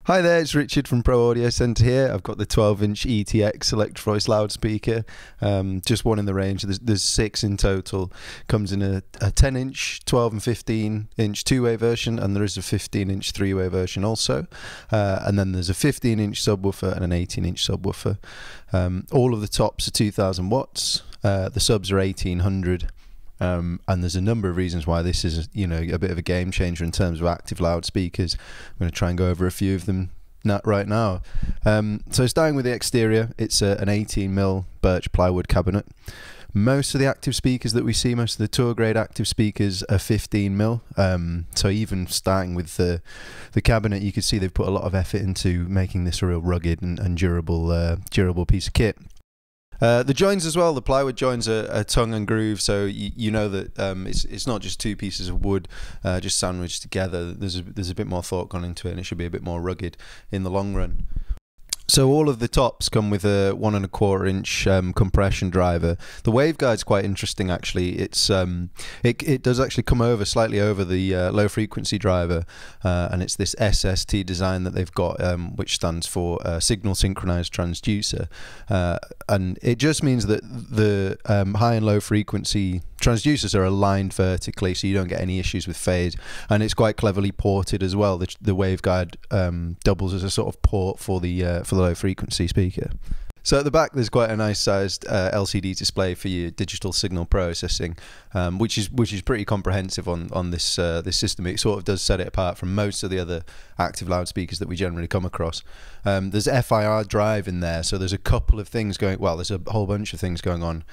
Hi there, it's Richard from Pro Audio Centre here. I've got the 12-inch ETX Electro-Voice loudspeaker, just one in the range. There's 6 in total. Comes in a 10-inch, 12 and 15-inch two-way version, and there is a 15-inch three-way version also. And then there's a 15-inch subwoofer and an 18-inch subwoofer. All of the tops are 2,000 watts. The subs are 1,800. And there's a number of reasons why this is, a bit of a game changer in terms of active loudspeakers. I'm going to try and go over a few of them right now. So starting with the exterior, it's an 18mm birch plywood cabinet. Most of the active speakers that we see, most of the tour grade active speakers are 15mm. So even starting with the cabinet, you can see they've put a lot of effort into making this a real rugged and durable piece of kit. The joins as well, the plywood joins are tongue and groove, so you know that it's not just two pieces of wood just sandwiched together. There's a bit more thought gone into it, and it should be a bit more rugged in the long run. So all of the tops come with a 1 1/4 inch compression driver. The waveguide's quite interesting actually. It does actually come over slightly over the low frequency driver, and it's this SST design that they've got, which stands for signal synchronized transducer, and it just means that the high and low frequency transducers are aligned vertically, so you don't get any issues with phase, and it's quite cleverly ported as well. The waveguide doubles as a sort of port for the low frequency speaker. So at the back there's quite a nice sized LCD display for your digital signal processing, which is pretty comprehensive on this system. It sort of does set it apart from most of the other active loudspeakers that we generally come across. There's FIR-DRIVE in there, so there's a couple of things going, well, there's a whole bunch of things going on,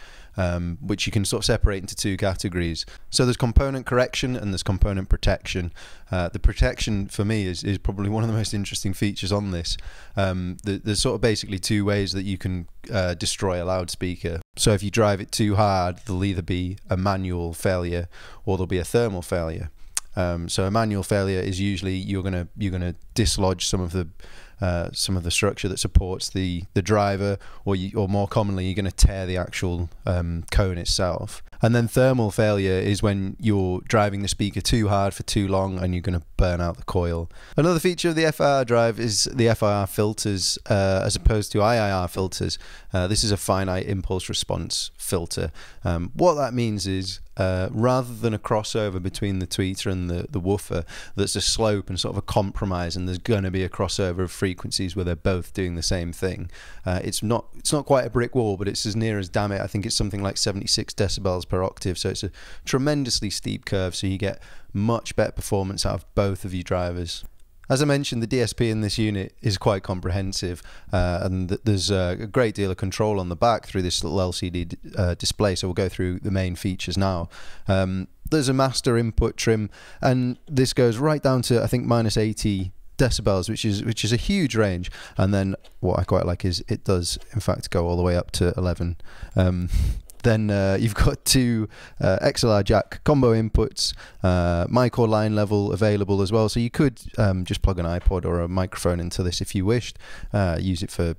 which you can sort of separate into two categories. So there's component correction and there's component protection. The protection for me is probably one of the most interesting features on this. There's sort of basically two ways that you can destroy a loudspeaker. So if you drive it too hard, there'll either be a manual failure or there'll be a thermal failure. So a manual failure is usually you're gonna dislodge some of the structure that supports the driver, or more commonly you're going to tear the actual cone itself. And then thermal failure is when you're driving the speaker too hard for too long and you're going to burn out the coil. Another feature of the FIR-DRIVE is the FIR filters as opposed to IIR filters. This is a finite impulse response filter. What that means is rather than a crossover between the tweeter and the woofer, that's a slope and sort of a compromise, and there's going to be a crossover of frequencies where they're both doing the same thing. It's not quite a brick wall, but it's as near as, damn it, I think it's something like 76 decibels per octave, so it's a tremendously steep curve, so you get much better performance out of both of your drivers. As I mentioned, the DSP in this unit is quite comprehensive, and there's a great deal of control on the back through this little LCD display, so we'll go through the main features now. There's a master input trim, and this goes right down to, I think, minus 80 decibels, which is a huge range. And then what I quite like is it does in fact go all the way up to 11. Then you've got two XLR jack combo inputs, mic or line level available as well, so you could just plug an iPod or a microphone into this if you wished, use it for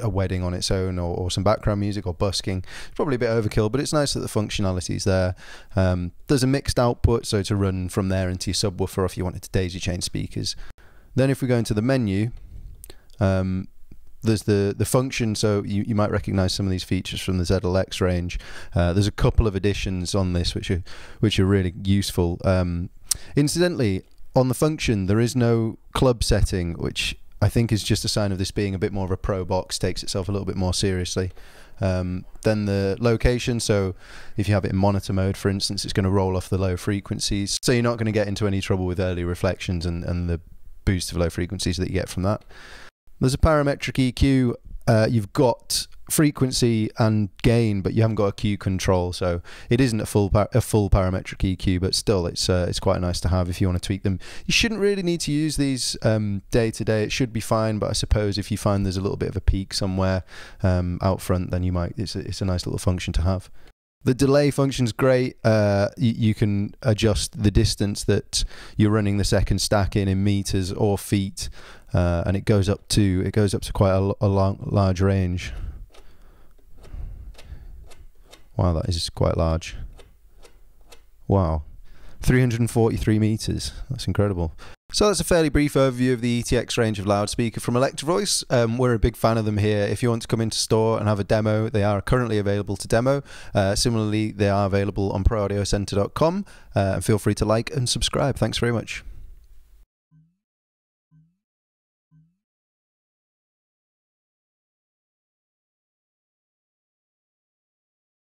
a wedding on its own, or some background music or busking. It's probably a bit overkill, but it's nice that the functionality is there. There's a mixed output, so to run from there into your subwoofer if you wanted to daisy chain speakers. Then if we go into the menu, there's the function, so you might recognize some of these features from the ZLX range. There's a couple of additions on this which are really useful. Incidentally, on the function there is no club setting, which I think is just a sign of this being a bit more of a pro box, takes itself a little bit more seriously. Then the location, so if you have it in monitor mode, for instance, it's going to roll off the low frequencies, so you're not going to get into any trouble with early reflections and the boost of low frequencies that you get from that. There's a parametric EQ. You've got frequency and gain, but you haven't got a Q control, so it isn't a full parametric EQ, but still it's quite nice to have if you want to tweak them. You shouldn't really need to use these day to day. It should be fine, but I suppose if you find there's a little bit of a peak somewhere out front, then you might. It's a nice little function to have. The delay function's great. You can adjust the distance that you're running the second stack in meters or feet, and it goes up to quite a large range. Wow, that is quite large. Wow, 343 meters. That's incredible. So that's a fairly brief overview of the ETX range of loudspeaker from Electro-Voice. We're a big fan of them here. If you want to come into store and have a demo, they are currently available to demo. Similarly, they are available on proaudiocenter.com. And feel free to like and subscribe. Thanks very much.